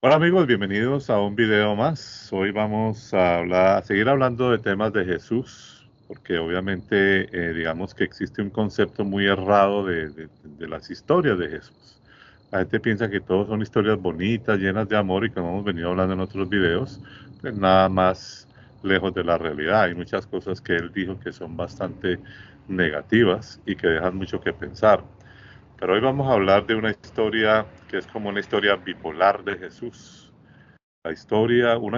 Hola amigos, bienvenidos a un video más. Hoy vamos a seguir hablando de temas de Jesús, porque obviamente digamos que existe un concepto muy errado de las historias de Jesús. La gente piensa que todos son historias bonitas, llenas de amor y como hemos venido hablando en otros videos, pues nada más lejos de la realidad. Hay muchas cosas que él dijo que son bastante negativas y que dejan mucho que pensar. Pero hoy vamos a hablar de una historia que es como una historia bipolar de Jesús. Una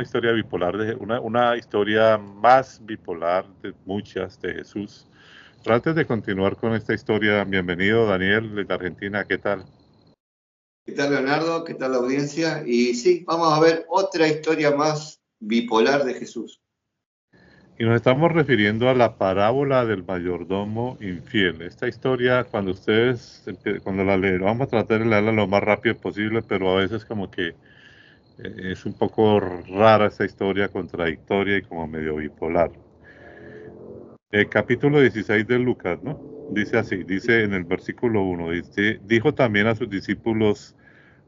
historia bipolar, una historia más bipolar de muchas de Jesús. Pero antes de continuar con esta historia, bienvenido Daniel desde Argentina, ¿qué tal? ¿Qué tal, Leonardo? ¿Qué tal la audiencia? Y sí, vamos a ver otra historia más bipolar de Jesús. Y nos estamos refiriendo a la parábola del mayordomo infiel. Esta historia, cuando la leen, vamos a tratar de leerla lo más rápido posible, pero a veces como que es un poco rara esta historia, contradictoria y como medio bipolar. El capítulo 16 de Lucas, ¿no? Dice así, dice en el versículo 1, dijo también a sus discípulos,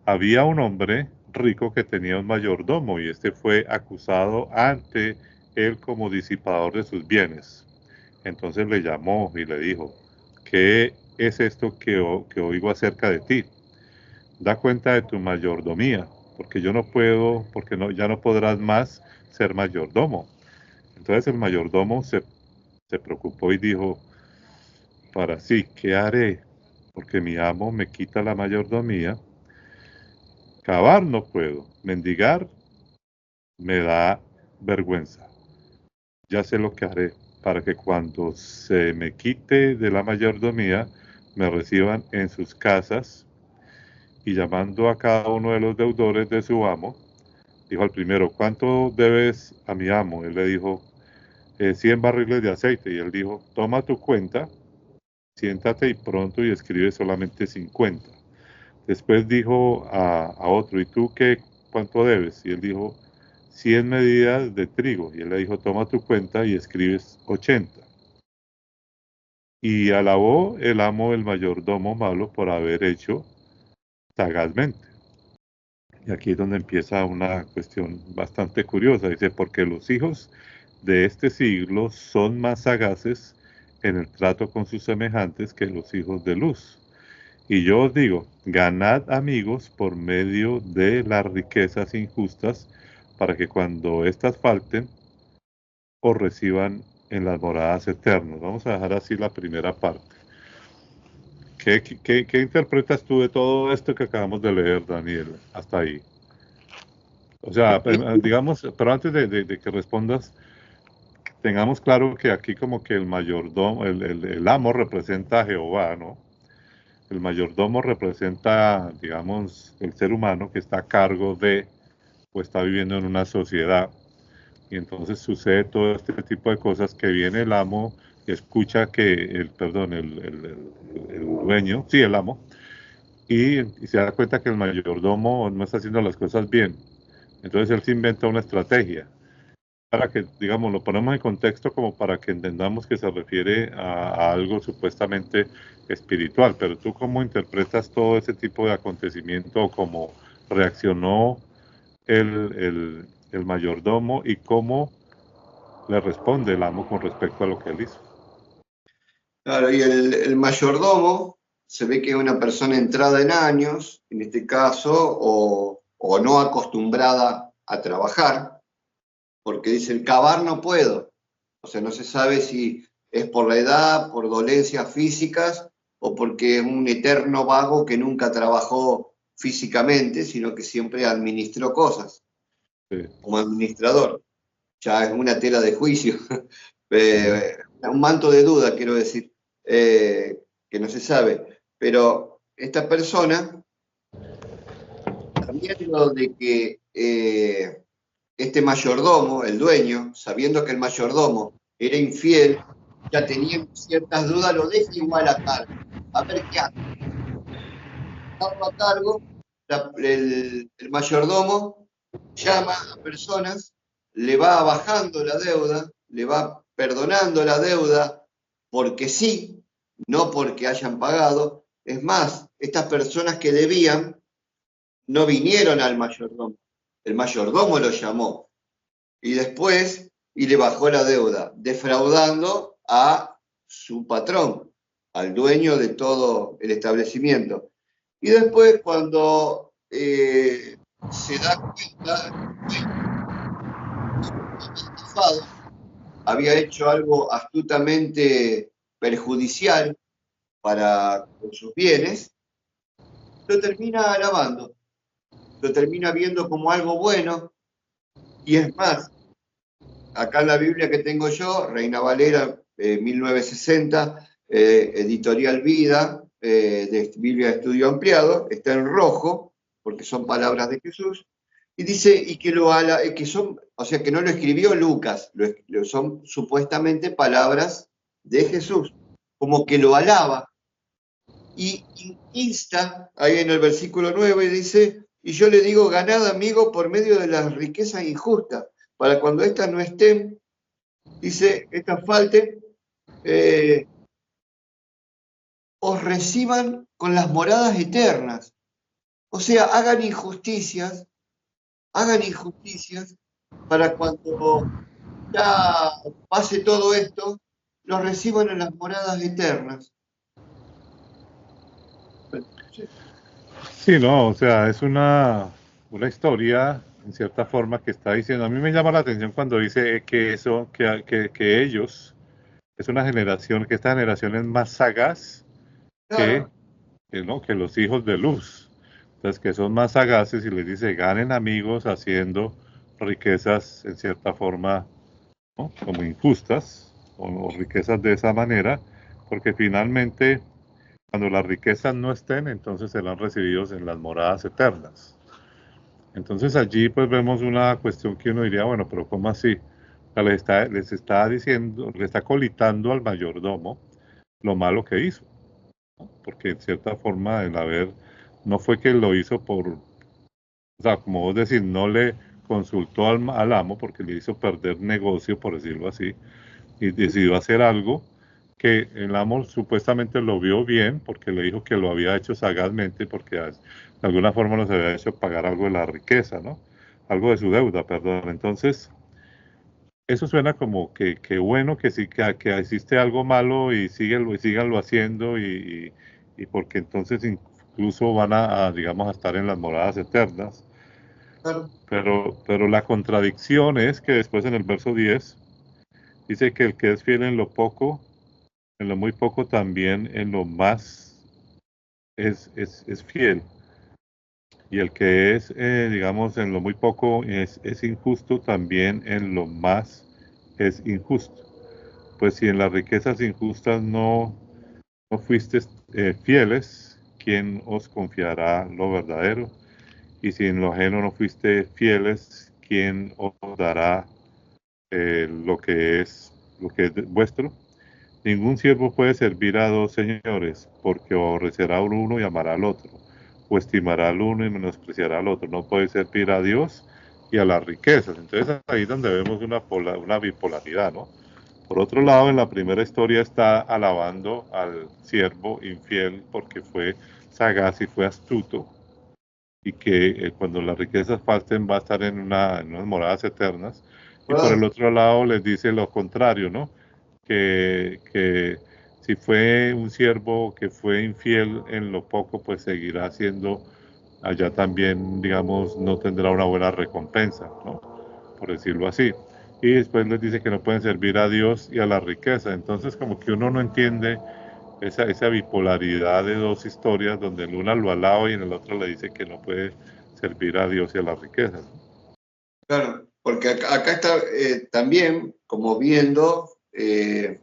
había un hombre rico que tenía un mayordomo y este fue acusado ante él como disipador de sus bienes. Entonces le llamó y le dijo, ¿qué es esto que oigo acerca de ti? Da cuenta de tu mayordomía, porque yo no puedo, porque no, ya no podrás más ser mayordomo. Entonces el mayordomo se preocupó y dijo, para sí, ¿qué haré? Porque mi amo me quita la mayordomía, cavar no puedo, mendigar me da vergüenza. Ya sé lo que haré para que cuando se me quite de la mayordomía, me reciban en sus casas y llamando a cada uno de los deudores de su amo, dijo al primero, ¿cuánto debes a mi amo? Él le dijo, 100 barriles de aceite. Y él dijo, toma tu cuenta, siéntate y pronto y escribe solamente 50. Después dijo a otro, ¿y tú cuánto debes? Y él dijo, 100 medidas de trigo. Y él le dijo, toma tu cuenta y escribes 80. Y alabó el amo del mayordomo malo por haber hecho sagazmente. Y aquí es donde empieza una cuestión bastante curiosa. Dice, porque los hijos de este siglo son más sagaces en el trato con sus semejantes que los hijos de luz. Y yo os digo, ganad amigos por medio de las riquezas injustas, para que cuando éstas falten, os reciban en las moradas eternas. Vamos a dejar así la primera parte. ¿Qué interpretas tú de todo esto que acabamos de leer, Daniel? Hasta ahí. O sea, digamos, pero antes de que respondas, tengamos claro que aquí como que el mayordomo, el amo representa a Jehová, ¿no? El mayordomo representa, digamos, el ser humano que está a cargo de o está viviendo en una sociedad. Y entonces sucede todo este tipo de cosas que viene el amo, escucha que el dueño, sí, el amo, y se da cuenta que el mayordomo no está haciendo las cosas bien. Entonces él se inventa una estrategia para que, digamos, lo ponemos en contexto como para que entendamos que se refiere a algo supuestamente espiritual, pero tú cómo interpretas todo ese tipo de acontecimiento o cómo reaccionó el mayordomo y cómo le responde el amo con respecto a lo que él hizo. Claro, y el mayordomo se ve que es una persona entrada en años, en este caso, o no acostumbrada a trabajar, porque dice, el cavar no puedo. O sea, no se sabe si es por la edad, por dolencias físicas, o porque es un eterno vago que nunca trabajó físicamente, sino que siempre administró cosas Sí. como administrador. Ya es una tela de juicio, Ujú. un manto de duda, quiero decir, que no se sabe. Pero esta persona, sabiendo de que este mayordomo, el dueño, sabiendo que el mayordomo era infiel, ya tenía ciertas dudas, lo deja igual a cargo. A ver qué hace. Estando a cargo, el mayordomo llama a personas, le va bajando la deuda, le va perdonando la deuda porque sí, no porque hayan pagado. Es más, estas personas que debían no vinieron al mayordomo. El mayordomo lo llamó y después y le bajó la deuda, defraudando a su patrón, al dueño de todo el establecimiento. Y después, cuando se da cuenta que había hecho algo astutamente perjudicial para con sus bienes, lo termina alabando, lo termina viendo como algo bueno. Y es más, acá en la Biblia que tengo yo, Reina Valera, 1960, editorial Vida, de Biblia de Estudio Ampliado, está en rojo, porque son palabras de Jesús, y dice, y que que son, o sea, que no lo escribió Lucas, son supuestamente palabras de Jesús, como que lo alaba, y insta, ahí en el versículo 9, dice, y yo le digo, ganad, amigo, por medio de las riquezas injustas, para cuando éstas no estén, dice, estas falten, os reciban con las moradas eternas. O sea, hagan injusticias para cuando ya pase todo esto, los reciban en las moradas eternas. Sí, no, o sea, es una historia, en cierta forma, que está diciendo. A mí me llama la atención cuando dice que ellos, es una generación, que esta generación es más sagaz que, Claro, ¿no?, que los hijos de luz. Entonces, que son más sagaces y les dice, ganen amigos haciendo riquezas, en cierta forma, ¿no?, como injustas, o riquezas de esa manera, porque finalmente, cuando las riquezas no estén, entonces serán recibidos en las moradas eternas. Entonces allí pues vemos una cuestión que uno diría, bueno, pero ¿cómo así? O sea, les está diciendo, le está colitando al mayordomo lo malo que hizo, ¿no? Porque en cierta forma el haber, no fue que lo hizo o sea, como vos decís, no le consultó al amo porque le hizo perder negocio, por decirlo así, y decidió hacer algo que el amo supuestamente lo vio bien porque le dijo que lo había hecho sagazmente porque de alguna forma nos había hecho pagar algo de la riqueza, ¿no? Algo de su deuda, perdón. Entonces, eso suena como que bueno, que sí, que existe algo malo y síganlo haciendo y porque entonces incluso van digamos, a estar en las moradas eternas. claro. Pero la contradicción es que después en el verso 10 dice que el que es fiel en lo poco, en lo muy poco también, en lo más es fiel. Y el que es, digamos, en lo muy poco es injusto, también en lo más es injusto. Pues si en las riquezas injustas no fuisteis fieles, ¿quién os confiará lo verdadero? Y si en lo ajeno no fuiste fieles, ¿quién os dará lo que es vuestro? Ningún siervo puede servir a dos señores, porque o aborrecerá al uno y amará al otro, o estimará al uno y menospreciará al otro. No puede servir a Dios y a las riquezas. Entonces ahí es donde vemos una bipolaridad, ¿no? Por otro lado, en la primera historia está alabando al siervo infiel porque fue sagaz y fue astuto, y que cuando las riquezas falten va a estar en unas moradas eternas. Y por el ¿Verdad? otro lado les dice lo contrario, ¿no? Que si fue un siervo que fue infiel en lo poco, pues seguirá siendo allá también, digamos, no tendrá una buena recompensa, ¿no? Por decirlo así. Y después les dice que no pueden servir a Dios y a la riqueza. Entonces como que uno no entiende esa bipolaridad de dos historias donde en una lo alaba y en el otro le dice que no puede servir a Dios y a las riquezas. Claro, porque acá está también como viendo de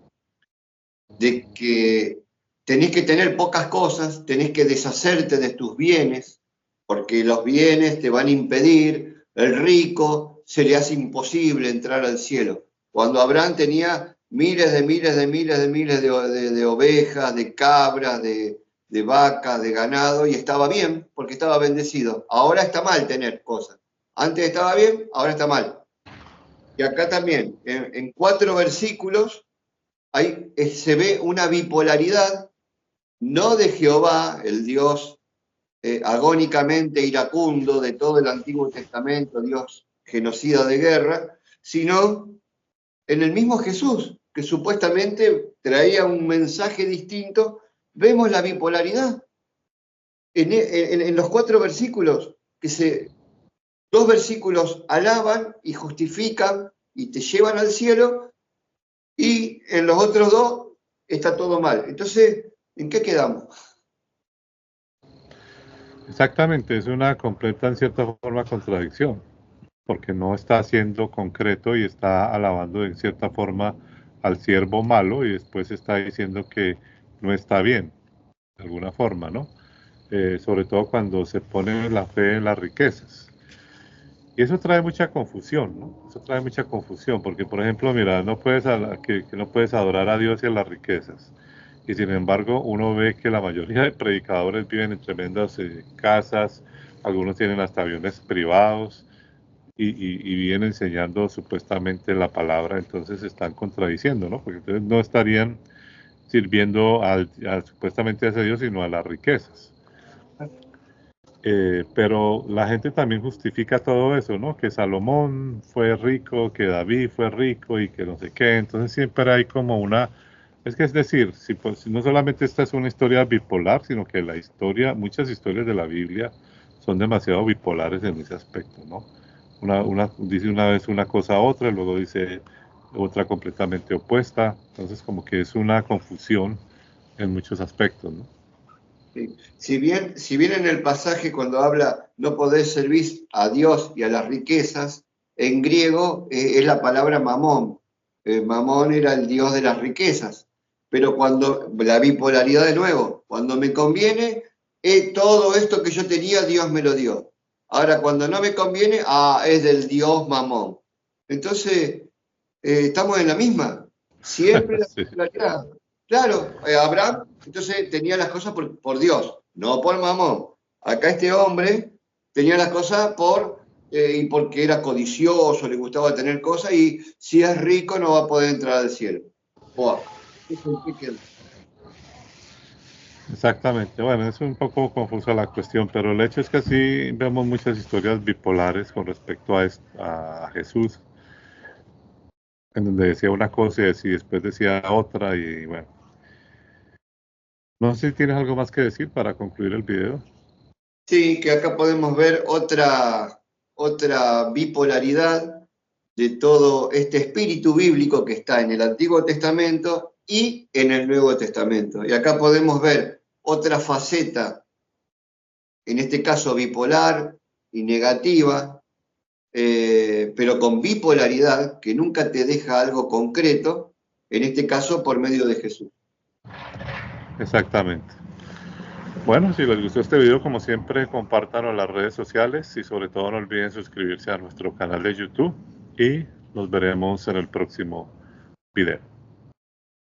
que tenés que tener pocas cosas, tenés que deshacerte de tus bienes, porque los bienes te van a impedir, el rico se le hace imposible entrar al cielo. Cuando Abraham tenía miles de ovejas, de cabras, de vacas, de ganado, y estaba bien, porque estaba bendecido. Ahora está mal tener cosas. Antes estaba bien, ahora está mal. Y acá también, en 4 versículos, ahí se ve una bipolaridad, no de Jehová, el Dios agónicamente iracundo de todo el Antiguo Testamento, Dios genocida de guerra, sino en el mismo Jesús, que supuestamente traía un mensaje distinto. Vemos la bipolaridad en los 4 versículos, dos versículos alaban y justifican y te llevan al cielo, y en los otros 2 está todo mal. Entonces, ¿en qué quedamos? Exactamente, es una completa, en cierta forma, contradicción, porque no está siendo concreto y está alabando en cierta forma al siervo malo y después está diciendo que no está bien, de alguna forma, ¿no? Sobre todo cuando se pone la fe en las riquezas. Y eso trae mucha confusión, ¿no? Eso trae mucha confusión, porque por ejemplo, mira, que no puedes adorar a Dios y a las riquezas. Y sin embargo, uno ve que la mayoría de predicadores viven en tremendas casas, algunos tienen hasta aviones privados y viven enseñando supuestamente la palabra, entonces se están contradiciendo, ¿no? Porque entonces no estarían sirviendo supuestamente a ese Dios, sino a las riquezas. Pero la gente también justifica todo eso, ¿no? Que Salomón fue rico, que David fue rico y que no sé qué. Entonces siempre hay como es decir, si no solamente esta es una historia bipolar, sino que muchas historias de la Biblia son demasiado bipolares en ese aspecto, ¿no? Dice una vez una cosa a otra, luego dice otra completamente opuesta. Entonces como que es una confusión en muchos aspectos, ¿no? Sí. Si bien en el pasaje cuando habla no podés servir a Dios y a las riquezas, en griego es la palabra mamón. Mamón era el dios de las riquezas. Pero cuando, la bipolaridad de nuevo, cuando me conviene, todo esto que yo tenía, Dios me lo dio. Ahora, cuando no me conviene, es del dios mamón. Entonces, estamos en la misma. Siempre la Sí. bipolaridad. Claro, Abraham entonces tenía las cosas por Dios, no por mamón. Acá este hombre tenía las cosas y porque era codicioso, le gustaba tener cosas, y si es rico no va a poder entrar al cielo. Wow. ¿Qué quedó? Exactamente, bueno, es un poco confusa la cuestión, pero el hecho es que sí vemos muchas historias bipolares con respecto a Jesús, en donde decía una cosa y después decía otra, y bueno, no sé si tienes algo más que decir para concluir el video. Sí, que acá podemos ver otra bipolaridad de todo este espíritu bíblico que está en el Antiguo Testamento y en el Nuevo Testamento. Y acá podemos ver otra faceta, en este caso bipolar y negativa, pero con bipolaridad, que nunca te deja algo concreto, en este caso por medio de Jesús. Exactamente. Bueno, si les gustó este video, como siempre, compártanlo en las redes sociales y sobre todo no olviden suscribirse a nuestro canal de YouTube y nos veremos en el próximo video.